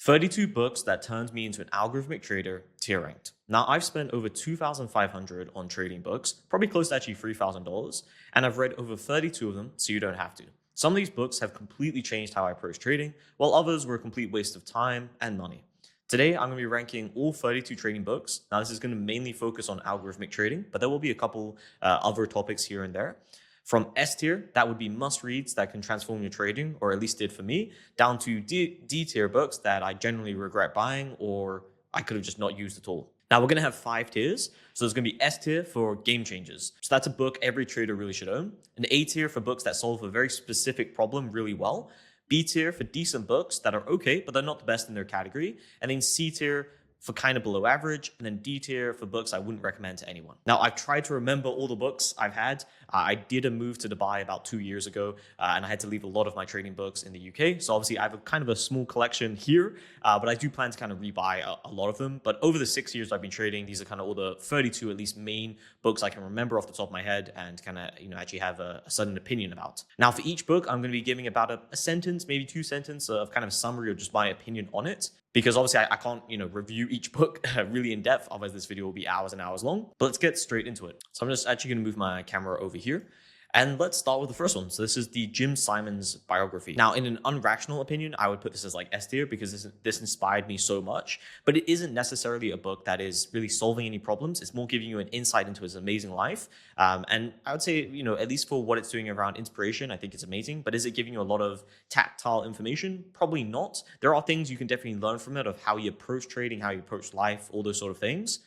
32 books that turned me into an algorithmic trader, tier ranked. Now, I've spent over 2,500 on trading books, probably close to actually $3,000, and I've read over 32 of them, so you don't have to. Some of these books have completely changed how I approach trading, while others were a complete waste of time and money. Today, I'm going to be ranking all 32 trading books. Now, this is going to mainly focus on algorithmic trading, but there will be a couple other topics here and there. From S tier, that would be must reads that can transform your trading, or at least did for me, down to D tier books that I generally regret buying or I could have just not used at all. Now we're going to have 5 tiers. So there's going to be S tier for game changers. So that's a book every trader really should own. An A tier for books that solve a very specific problem really well. B tier for decent books that are okay, but they're not the best in their category. And then C tier for kind of below average, and then D tier for books I wouldn't recommend to anyone. Now, I've tried to remember all the books I've had. I did a move to Dubai about 2 years ago, and I had to leave a lot of my trading books in the UK. So obviously I have a kind of a small collection here, but I do plan to kind of rebuy a lot of them. But over the 6 years I've been trading, these are kind of all the 32 at least main books I can remember off the top of my head and kind of, actually have a sudden opinion about. Now for each book, I'm going to be giving about a sentence, maybe 2 sentences of kind of a summary or just my opinion on it. Because obviously I can't, review each book really in depth. Otherwise this video will be hours and hours long. But let's get straight into it. So I'm just actually going to move my camera over here. And let's start with the first one. So this is the Jim Simons biography. Now, in an unrational opinion, I would put this as like S tier because this inspired me so much. But it isn't necessarily a book that is really solving any problems. It's more giving you an insight into his amazing life. And I would say, at least for what it's doing around inspiration, I think it's amazing. But is it giving you a lot of tactile information? Probably not. There are things you can definitely learn from it of how you approach trading, how you approach life, all those sort of things.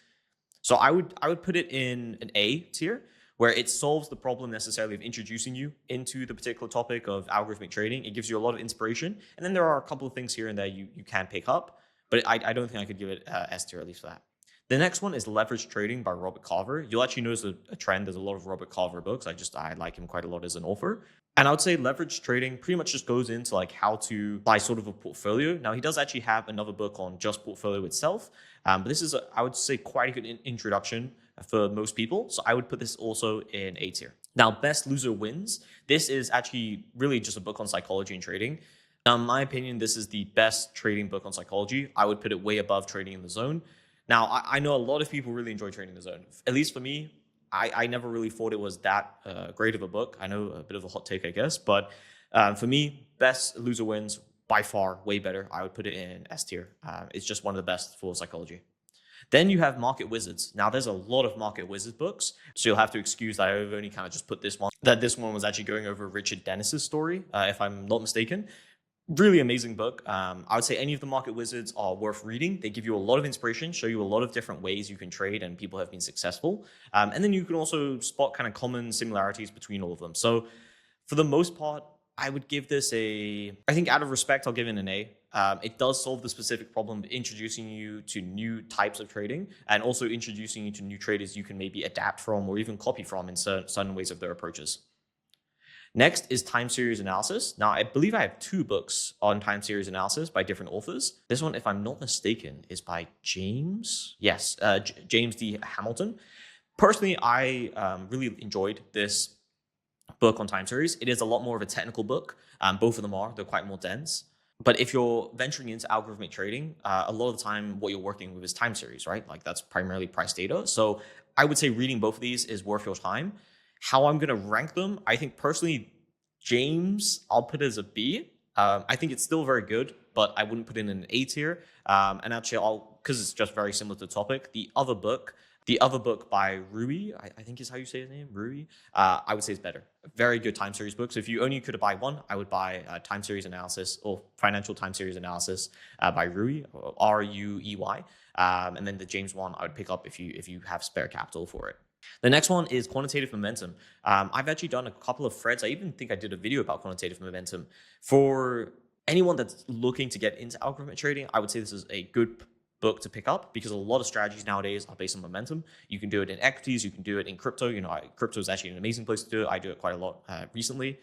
So I would put it in an A tier, where it solves the problem necessarily of introducing you into the particular topic of algorithmic trading. It gives you a lot of inspiration. And then there are a couple of things here and there you can pick up, but I don't think I could give it S tier, at least for that. The next one is Leverage Trading by Robert Carver. You'll actually notice a trend. There's a lot of Robert Carver books. I like him quite a lot as an author. And I would say leverage trading pretty much just goes into like how to buy sort of a portfolio. Now he does actually have another book on just portfolio itself. But this is, I would say, quite a good introduction for most people. So I would put this also in A tier. Now, Best Loser Wins. This is actually really just a book on psychology and trading. Now, in my opinion, this is the best trading book on psychology. I would put it way above Trading in the Zone. Now, I know a lot of people really enjoy Trading in the Zone. At least for me, I never really thought it was that great of a book. I know a bit of a hot take, I guess. But for me, Best Loser Wins, by far, way better. I would put it in S tier. It's just one of the best for psychology. Then you have Market Wizards. Now, there's a lot of Market Wizards books, so you'll have to excuse that I've only kind of just put this one. That this one was actually going over Richard Dennis's story, if I'm not mistaken. Really amazing book. I would say any of the Market Wizards are worth reading. They give you a lot of inspiration, show you a lot of different ways you can trade and people have been successful. And then you can also spot kind of common similarities between all of them. So for the most part, I would give this I think out of respect, I'll give it an A. It does solve the specific problem of introducing you to new types of trading and also introducing you to new traders you can maybe adapt from or even copy from in certain ways of their approaches. Next is time series analysis. Now, I believe I have 2 books on time series analysis by different authors. This one, if I'm not mistaken, is by James. Yes, James D. Hamilton. Personally, I really enjoyed this book on time series. It is a lot more of a technical book. Both of them are. They're quite more dense. But if you're venturing into algorithmic trading, a lot of the time what you're working with is time series, right? Like that's primarily price data. So I would say reading both of these is worth your time. How I'm going to rank them, I think personally, James, I'll put as a B. I think it's still very good, but I wouldn't put it in an A tier. And actually, because it's just very similar to the topic, the other book by Rui, I think is how you say his name, Rui, I would say is better. Very good time series book. So if you only could buy one, I would buy Time Series Analysis or Financial Time Series Analysis by Rui, Ruey. And then the James one I would pick up if you have spare capital for it. The next one is Quantitative Momentum. I've actually done a couple of threads. I even think I did a video about Quantitative Momentum. For anyone that's looking to get into algorithmic trading, I would say this is a good book to pick up because a lot of strategies nowadays are based on momentum. You can do it in equities, you can do it in crypto. Crypto is actually an amazing place to do it. I do it quite a lot recently.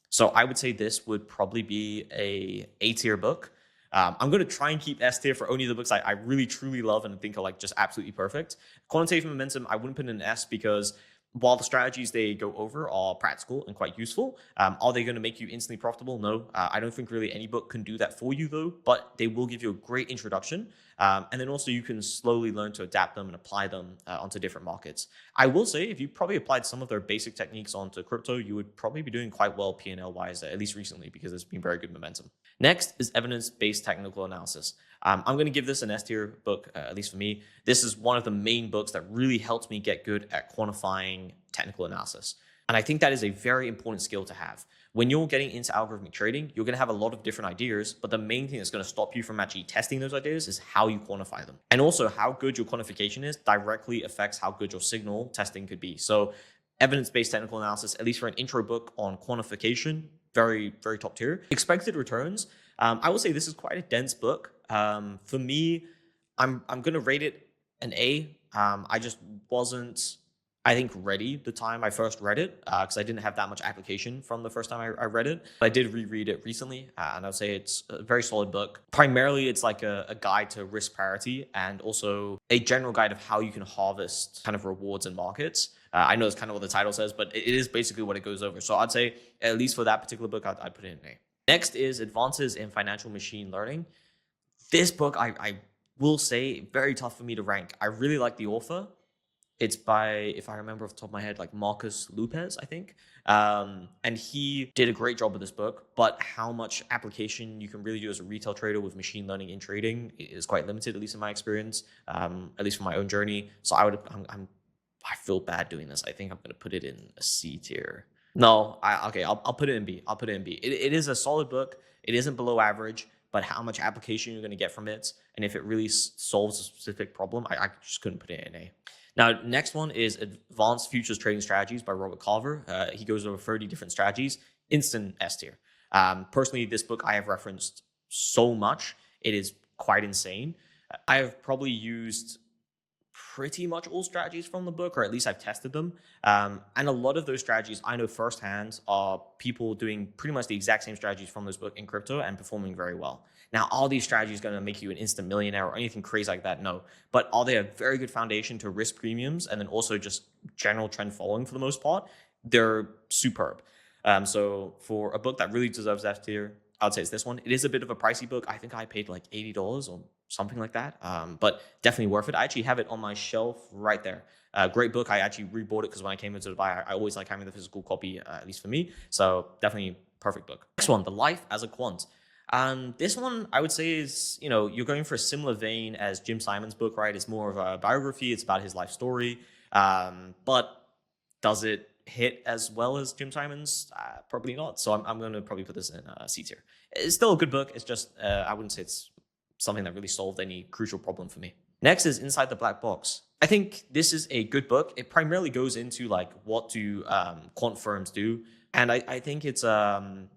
So I would say this would probably be a tier book. I'm going to try and keep S tier for only the books I really truly love and think are like just absolutely perfect. Quantitative Momentum, I wouldn't put in an S because While the strategies they go over are practical and quite useful, are they going to make you instantly profitable? No. I don't think really any book can do that for you, though, but they will give you a great introduction. And then also you can slowly learn to adapt them and apply them onto different markets. I will say, if you probably applied some of their basic techniques onto crypto, you would probably be doing quite well P&L wise, at least recently, because there's been very good momentum. Next is evidence-based technical analysis. I'm going to give this an S tier book, at least for me. This is one of the main books that really helped me get good at quantifying technical analysis. And I think that is a very important skill to have. When you're getting into algorithmic trading, you're going to have a lot of different ideas, but the main thing that's going to stop you from actually testing those ideas is how you quantify them. And also how good your quantification is directly affects how good your signal testing could be. So evidence-based technical analysis, at least for an intro book on quantification, very, very top tier. Expected returns. I will say this is quite a dense book. For me, I'm going to rate it an A. I just wasn't, I think, ready the time I first read it because I didn't have that much application from the first time I read it. I did reread it recently, and I would say it's a very solid book. Primarily, it's like a guide to risk parity and also a general guide of how you can harvest kind of rewards in markets. I know it's kind of what the title says, but it is basically what it goes over. So I'd say, at least for that particular book, I'd put it in A. Next is Advances in Financial Machine Learning. This book, I will say, very tough for me to rank. I really like the author. It's by, if I remember off the top of my head, like Marcus Lopez, I think. And he did a great job with this book, but how much application you can really do as a retail trader with machine learning in trading is quite limited, at least in my experience, at least for my own journey. So I feel bad doing this. I think I'm going to put it in a C tier. No, I'll put it in B. I'll put it in B. It is a solid book. It isn't below average, but how much application you're going to get from it, and if it really solves a specific problem, I just couldn't put it in A. Now, next one is Advanced Futures Trading Strategies by Robert Carver. He goes over 30 different strategies. Instant S tier. Personally, this book I have referenced so much. It is quite insane. I have probably used pretty much all strategies from the book, or at least I've tested them. And a lot of those strategies I know firsthand are people doing pretty much the exact same strategies from this book in crypto and performing very well. Now, are these strategies going to make you an instant millionaire or anything crazy like that? No. But are they a very good foundation to risk premiums and then also just general trend following for the most part? They're superb. So for a book that really deserves F tier, I'd say it's this one. It is a bit of a pricey book. I think I paid like $80 or something like that, but definitely worth it. I actually have it on my shelf right there. Great book. I actually rebought it because when I came into Dubai, I always like having the physical copy, at least for me. So definitely perfect book. Next one, The Life as a Quant. This one I would say is, you're going for a similar vein as Jim Simon's book, right? It's more of a biography. It's about his life story. But does it hit as well as Jim Simon's? Probably not. So I'm going to probably put this in C tier. It's still a good book. It's just, I wouldn't say it's something that really solved any crucial problem for me. Next is Inside the Black Box. I think this is a good book. It primarily goes into like what do quant firms do, and I think it's a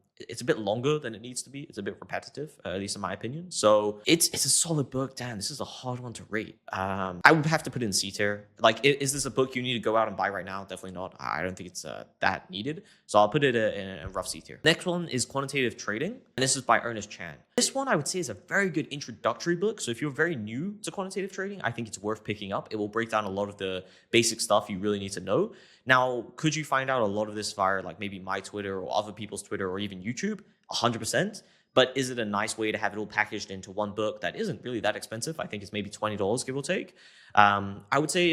bit longer than it needs to be. It's a bit repetitive, at least in my opinion. So it's a solid book. Damn, this is a hard one to rate. I would have to put it in C tier. Like, is this a book you need to go out and buy right now? Definitely not. I don't think it's that needed. So I'll put it in a rough C tier. Next one is Quantitative Trading, and this is by Ernest Chan. This one I would say is a very good introductory book. So if you're very new to quantitative trading, I think it's worth picking up. It will break down a lot of the basic stuff you really need to know. Now, could you find out a lot of this via like maybe my Twitter or other people's Twitter or even YouTube? 100%. But is it a nice way to have it all packaged into one book that isn't really that expensive? I think it's maybe $20, give or take. I would say,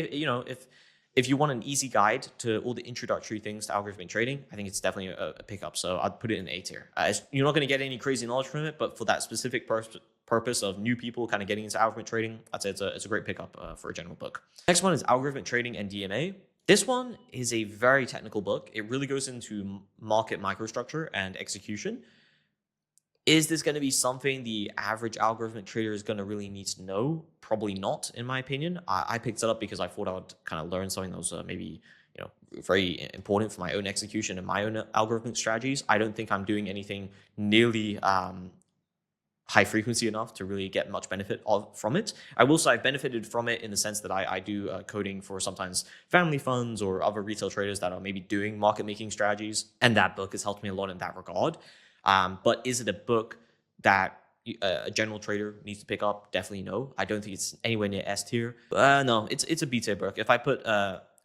if you want an easy guide to all the introductory things to algorithmic trading, I think it's definitely a pickup. So I'd put it in A tier. You're not going to get any crazy knowledge from it, but for that specific purpose of new people kind of getting into algorithmic trading, I'd say it's a great pickup for a general book. Next one is Algorithmic Trading and DMA. This one is a very technical book. It really goes into market microstructure and execution. Is this going to be something the average algorithmic trader is going to really need to know? Probably not, in my opinion. I picked it up because I thought I would kind of learn something that was maybe very important for my own execution and my own algorithmic strategies. I don't think I'm doing anything nearly high frequency enough to really get much benefit from it. I will say I've benefited from it in the sense that I do coding for sometimes family funds or other retail traders that are maybe doing market making strategies, and that book has helped me a lot in that regard. But is it a book that a general trader needs to pick up? Definitely no. I don't think it's anywhere near S tier. No, it's a B tier book. If I put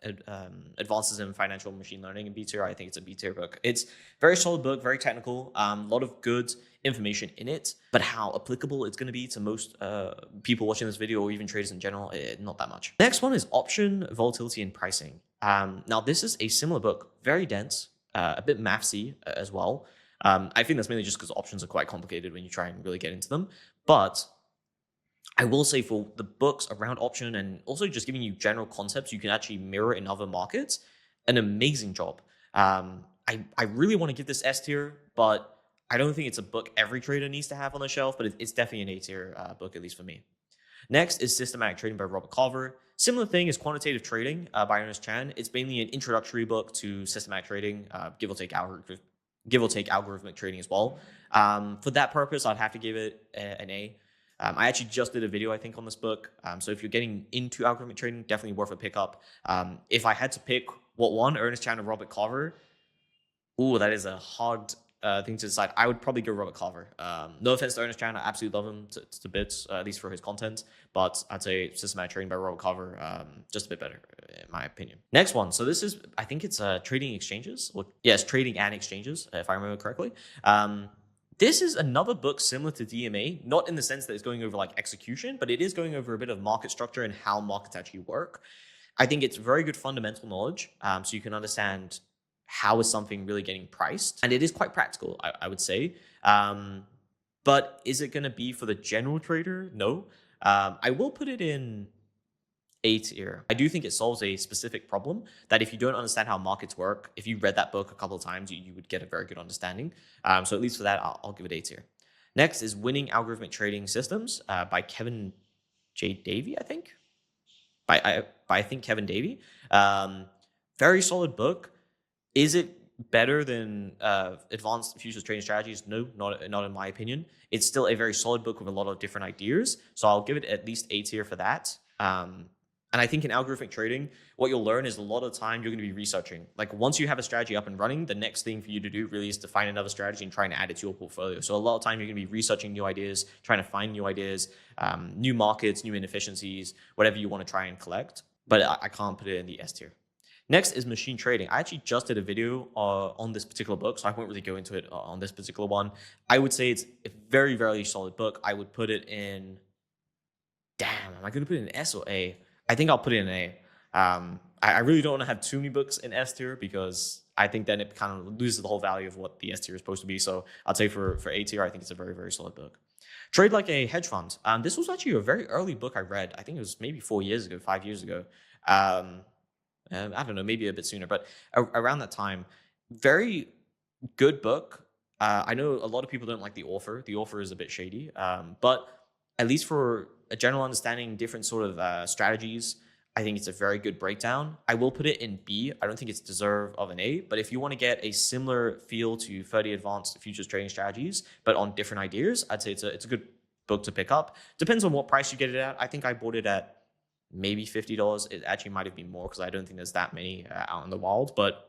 advances in financial machine learning in B tier, I think it's a B tier book. It's very solid book, very technical, a lot of good information in it, but how applicable it's going to be to most people watching this video or even traders in general, not that much. Next one is Option, Volatility, and Pricing. Now, this is a similar book, very dense, a bit mathsy as well. I think that's mainly just because options are quite complicated when you try and really get into them. But I will say for the books around option and also just giving you general concepts you can actually mirror in other markets, an amazing job. I really want to give this S tier, but I don't think it's a book every trader needs to have on the shelf, but it's definitely an A tier book, at least for me. Next is Systematic Trading by Robert Carver. Similar thing is Quantitative Trading by Ernest Chan. It's mainly an introductory book to systematic trading, give or take algorithmic trading as well. For that purpose, I'd have to give it an A. I actually just did a video, I think, on this book. So if you're getting into algorithmic trading, definitely worth a pickup. If I had to pick what one, Ernest Chan or Robert Carver, that is a hard thing to decide. I would probably go Robert Carver. No offense to Ernest Chan, I absolutely love him to bits, at least for his content. But I'd say Systematic Trading by Robert Carver, just a bit better, in my opinion. Next one. So this is, I think it's trading exchanges. Yes, trading and exchanges, if I remember correctly. This is another book similar to DMA, not in the sense that it's going over like execution, but it is going over a bit of market structure and how markets actually work. I think it's very good fundamental knowledge, so you can understand how is something really getting priced. And it is quite practical, I would say. But is it going to be for the general trader? No. I will put it in A tier. I do think it solves a specific problem that if you don't understand how markets work, if you read that book a couple of times, you would get a very good understanding. So at least for that, I'll give it A tier. Next is Winning Algorithmic Trading Systems by Kevin J. Davey, I think. I think Kevin Davey. Very solid book. Is it better than Advanced Futures Trading Strategies? No, not in my opinion. It's still a very solid book with a lot of different ideas. So I'll give it at least A tier for that. And I think in algorithmic trading, what you'll learn is a lot of the time you're going to be researching. Like once you have a strategy up and running, the next thing for you to do really is to find another strategy and try and add it to your portfolio. So a lot of time you're going to be researching new ideas, trying to find new ideas, new markets, new inefficiencies, whatever you want to try and collect. But I can't put it in the S tier. Next is machine trading. I actually just did a video on this particular book, so I won't really go into it on this particular one. I would say it's a very, very solid book. I would put it in... Damn, am I going to put it in S or A? I think I'll put it in A. I really don't want to have too many books in S tier because I think then it kind of loses the whole value of what the S tier is supposed to be. So I'd say for A tier, I think it's a very, very solid book. Trade Like a Hedge Fund. This was actually a very early book I read. I think it was maybe 5 years ago. I don't know, maybe a bit sooner, but around that time, very good book. I know a lot of people don't like the author. The author is a bit shady, but at least for a general understanding, different sort of strategies, I think it's a very good breakdown. I will put it in B. I don't think it's deserved of an A, but if you want to get a similar feel to 30 Advanced Futures Trading Strategies, but on different ideas, I'd say it's a good book to pick up. Depends on what price you get it at. I think I bought it at maybe $50. It actually might have been more because I don't think there's that many out in the wild, but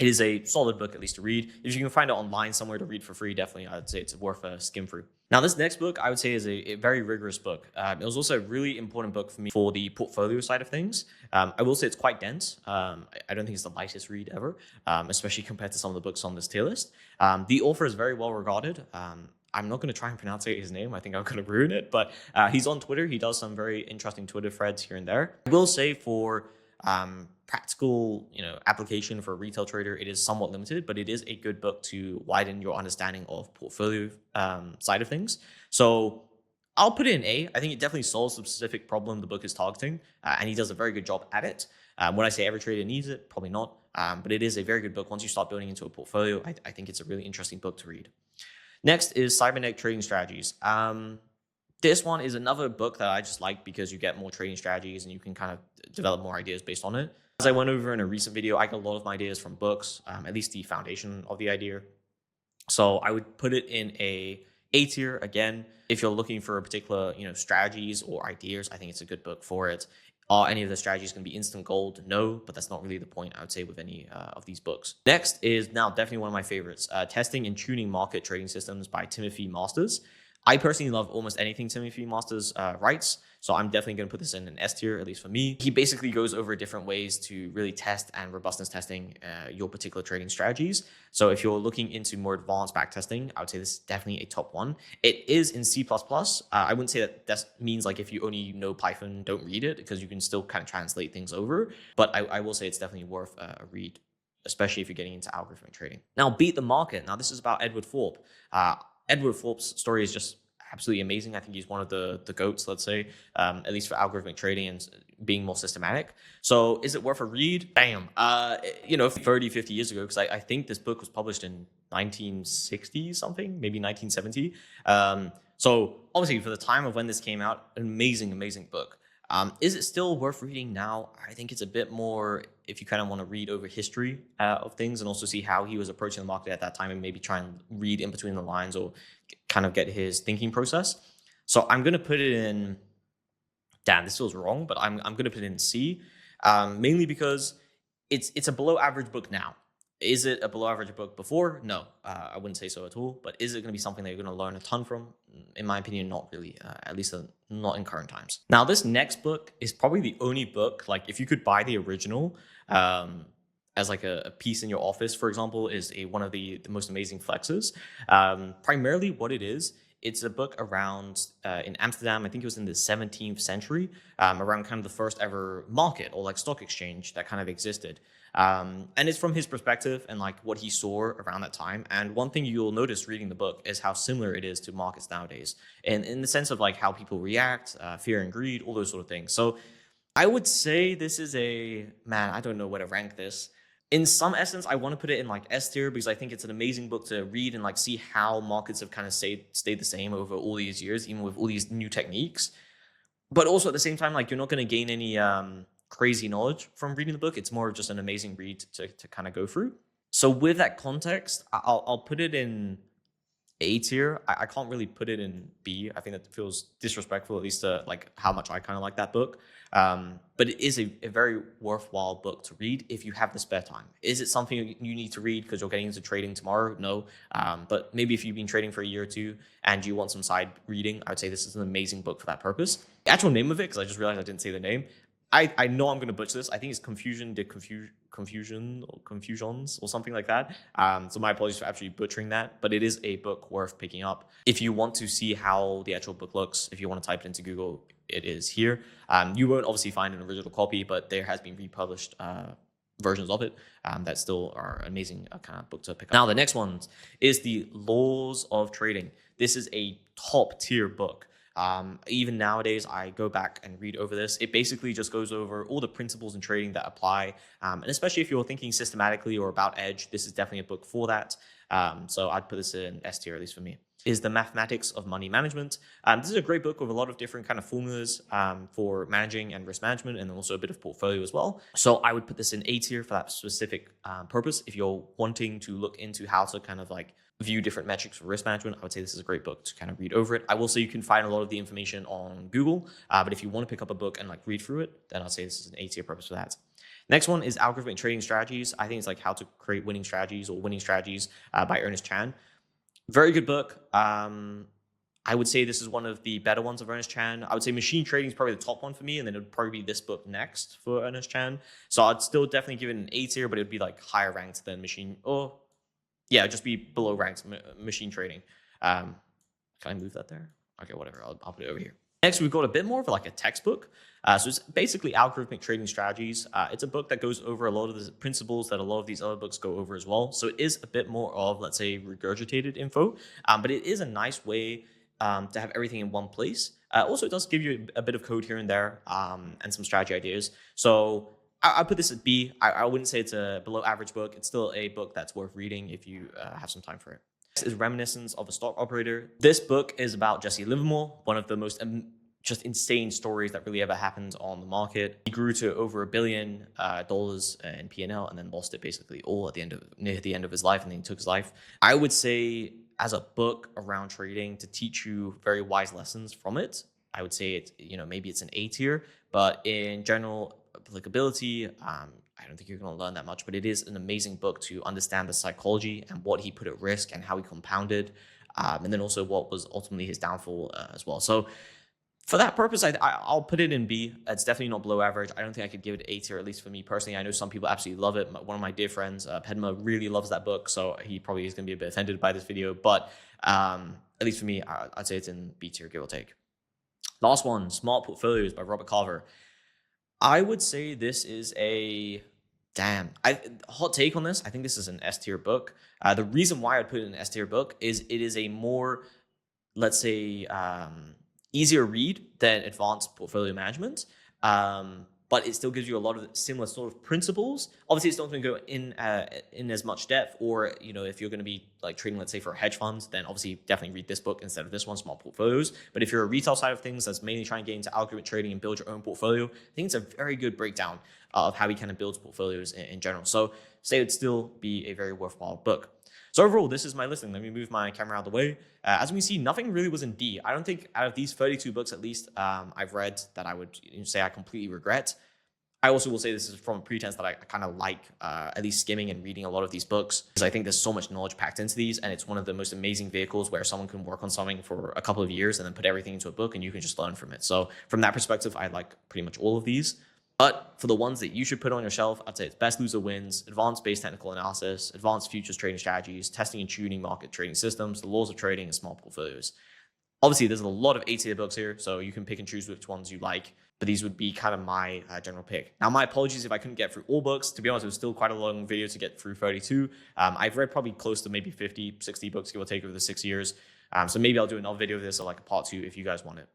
it is a solid book at least to read. If you can find it online somewhere to read for free, definitely I'd say it's worth a skim through. Now this next book I would say is a very rigorous book. It was also a really important book for me for the portfolio side of things. I will say it's quite dense. I don't think it's the lightest read ever, especially compared to some of the books on this tier list. The author is very well regarded. I'm not going to try and pronounce his name. I think I'm going to ruin it, but he's on Twitter. He does some very interesting Twitter threads here and there. I will say for practical, application for a retail trader, it is somewhat limited, but it is a good book to widen your understanding of portfolio side of things. So I'll put it in A. I think it definitely solves the specific problem the book is targeting, and he does a very good job at it. When I say every trader needs it, probably not, but it is a very good book. Once you start building into a portfolio, I think it's a really interesting book to read. Next is Cybernetic Trading Strategies. This one is another book that I just like because you get more trading strategies and you can kind of develop more ideas based on it. As I went over in a recent video, I got a lot of my ideas from books, at least the foundation of the idea. So I would put it in a tier. Again, if you're looking for a particular, strategies or ideas, I think it's a good book for it. Are any of the strategies going to be instant gold? No, but that's not really the point, I would say, with any of these books. Next is now definitely one of my favorites, Testing and Tuning Market Trading Systems by Timothy Masters. I personally love almost anything Timothy Masters writes, so I'm definitely going to put this in an S tier, at least for me. He basically goes over different ways to really test and robustness testing your particular trading strategies. So if you're looking into more advanced back testing, I would say this is definitely a top one. It is in C++. I wouldn't say that means like if you only know Python, don't read it, because you can still kind of translate things over. But I will say it's definitely worth a read, especially if you're getting into algorithmic trading. Now, Beat the Market. Now, this is about Edward Thorp. Edward Thorp's story is just absolutely amazing. I think he's one of the GOATs, let's say, at least for algorithmic trading and being more systematic. So is it worth a read? Damn. 30, 50 years ago, because I think this book was published in 1960 something, maybe 1970. So obviously for the time of when this came out, an amazing, amazing book. Is it still worth reading now? I think it's a bit more if you kind of want to read over history of things and also see how he was approaching the market at that time and maybe try and read in between the lines or kind of get his thinking process. So I'm going to put it in, damn, this feels wrong, but I'm going to put it in C, mainly because it's a below average book now. Is it a below average book before? No, I wouldn't say so at all. But is it going to be something that you're going to learn a ton from? In my opinion, not really, at least not in current times. Now, this next book is probably the only book, like if you could buy the original as like a piece in your office, for example, is one of the most amazing flexes. Primarily what it is, it's a book around in Amsterdam, I think it was in the 17th century, around kind of the first ever market or like stock exchange that kind of existed. And it's from his perspective and like what he saw around that time. And one thing you'll notice reading the book is how similar it is to markets nowadays, and in the sense of like how people react, fear and greed, all those sort of things. So I would say this is I don't know where to rank this. In some essence, I want to put it in like S tier because I think it's an amazing book to read and like see how markets have kind of stayed the same over all these years, even with all these new techniques. But also at the same time, like you're not going to gain any crazy knowledge from reading the book. It's more just an amazing read to kind of go through. So with that context, I'll put it in A tier. I can't really put it in B. I think that feels disrespectful, at least to like how much I kind of like that book. But it is a very worthwhile book to read if you have the spare time. Is it something you need to read because you're getting into trading tomorrow? No. But maybe if you've been trading for a year or two and you want some side reading, I would say this is an amazing book for that purpose. The actual name of it, because I just realized I didn't say the name. I know I'm going to butcher this. I think it's Confusions or something like that. So my apologies for actually butchering that, but it is a book worth picking up. If you want to see how the actual book looks, if you want to type it into Google, it is here. You won't obviously find an original copy, but there has been republished versions of it that still are an amazing kind of book to pick up. Now, the next one is The Laws of Trading. This is a top tier book. Even nowadays, I go back and read over this. It basically just goes over all the principles in trading that apply. And especially if you're thinking systematically or about edge, this is definitely a book for that. So I'd put this in S tier, at least for me. Is The Mathematics of Money Management. This is a great book with a lot of different kind of formulas for managing and risk management, and also a bit of portfolio as well. So I would put this in A tier for that specific purpose. If you're wanting to look into how to kind of like view different metrics for risk management, I would say this is a great book to kind of read over it. I will say you can find a lot of the information on Google, but if you want to pick up a book and like read through it, then I'll say this is an A tier purpose for that. Next one is Algorithmic Trading Strategies. I think it's like how to create winning strategies or winning strategies by Ernest Chan. Very good book. I would say this is one of the better ones of Ernest Chan. I would say Machine Trading is probably the top one for me, and then it would probably be this book next for Ernest Chan. So I'd still definitely give it an A tier, but it would be like higher ranked than Machine, or yeah, just be below ranked Machine Trading. Can I move that there? Okay, whatever. I'll put it over here. Next, we've got a bit more of like a textbook. So it's basically Algorithmic Trading Strategies. It's a book that goes over a lot of the principles that a lot of these other books go over as well. So it is a bit more of, let's say, regurgitated info, but it is a nice way to have everything in one place. Also, it does give you a bit of code here and there and some strategy ideas. So I put this at B. I wouldn't say it's a below average book. It's still a book that's worth reading if you have some time for it. Next is Reminiscence of a Stock Operator. This book is about Jesse Livermore, one of the most just insane stories that really ever happened on the market. He grew to over $1 billion in P&L and then lost it basically all at near the end of his life, and then he took his life. I would say as a book around trading to teach you very wise lessons from it, I would say it's, maybe it's an A tier, but in general applicability, I don't think you're going to learn that much, but it is an amazing book to understand the psychology and what he put at risk and how he compounded. and then also what was ultimately his downfall as well. So for that purpose, I'll put it in B. It's definitely not below average. I don't think I could give it A tier, at least for me personally. I know some people absolutely love it. One of my dear friends, Pedma, really loves that book, so he probably is going to be a bit offended by this video. But at least for me, I'd say it's in B tier, give or take. Last one, Smart Portfolios by Robert Carver. I would say this is a hot take on this. I think this is an S tier book. The reason why I'd put it in an S tier book is it is a more, let's say, easier read than advanced portfolio management. But it still gives you a lot of similar sort of principles. Obviously, it's not going to go in as much depth, or if you're going to be like trading, let's say for hedge funds, then obviously definitely read this book instead of this one, Small Portfolios. But if you're a retail side of things that's mainly trying to get into algorithmic trading and build your own portfolio, I think it's a very good breakdown of how he kind of builds portfolios in general. So say it'd still be a very worthwhile book. So overall, this is my listing. Let me move my camera out of the way. As we see, nothing really was in D. I don't think out of these 32 books, at least, I've read that I would say I completely regret. I also will say this is from a pretense that I kind of like at least skimming and reading a lot of these books, because I think there's so much knowledge packed into these, and it's one of the most amazing vehicles where someone can work on something for a couple of years and then put everything into a book and you can just learn from it. So from that perspective, I like pretty much all of these. But for the ones that you should put on your shelf, I'd say it's Best Loser Wins, Advanced Base Technical Analysis, Advanced Futures Trading Strategies, Testing and Tuning Market Trading Systems, The Laws of Trading, and Small Portfolios. Obviously, there's a lot of A-tier books here, so you can pick and choose which ones you like, but these would be kind of my general pick. Now, my apologies if I couldn't get through all books. To be honest, it was still quite a long video to get through 32. I've read probably close to maybe 50, 60 books, give or take, over the 6 years. So maybe I'll do another video of this or like a part 2 if you guys want it.